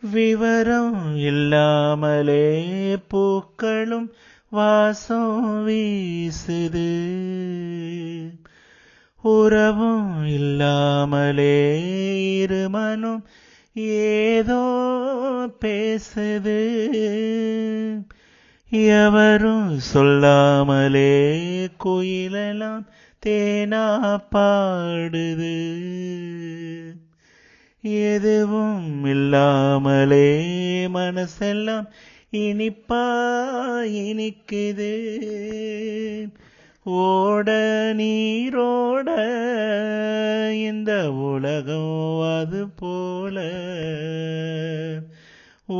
விவரம் இல்லாமலே பூக்களும் வாசம் வீசுது, உறவும் இல்லாமலே இருமனும் ஏதோ பேசுது, எவரும் சொல்லாமலே குயிலெல்லாம் தேனா பாடுது, எதுவும் இல்லாமலே மனசெல்லாம் இனிப்பா இனிக்குது, ஓட நீரோட இந்த உலகம் அது போல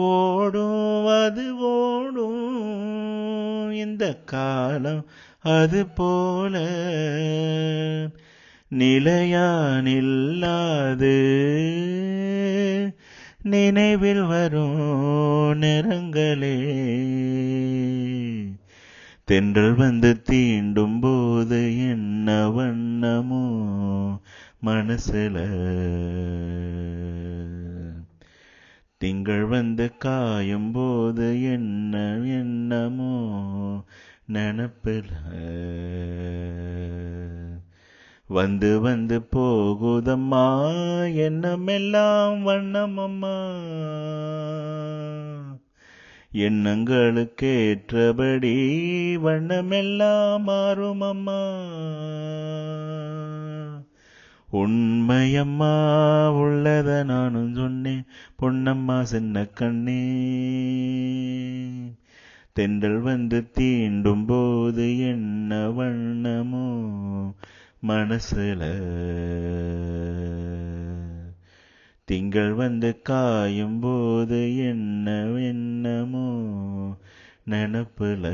ஓடும், அது ஓடும் இந்த காலம் அது போல நிலையானில்லாது நினைவில் வரும் நிறங்களே, தென்றல் வந்து தீண்டும் போது என்ன வண்ணமோ மனசுல, திங்கள் வந்து காயும் போது என்ன எண்ணமோ நினப்புல, வந்து வந்து போகுதம்மா எண்ணமெல்லாம் வண்ணமம்மா, எண்ணங்களுக்கேற்றபடி வண்ணமெல்லாம் மாறுமம்மா, உண்மையம்மா உள்ளத நானும் சொன்னேன் பொன்னம்மா சின்ன கண்ணே, தென்றல் வந்து தீண்டும் போது என்ன வண்ணமோ மனசுல, திங்கள் வந்து காயும் போது என்ன எண்ணமோ நினப்புல.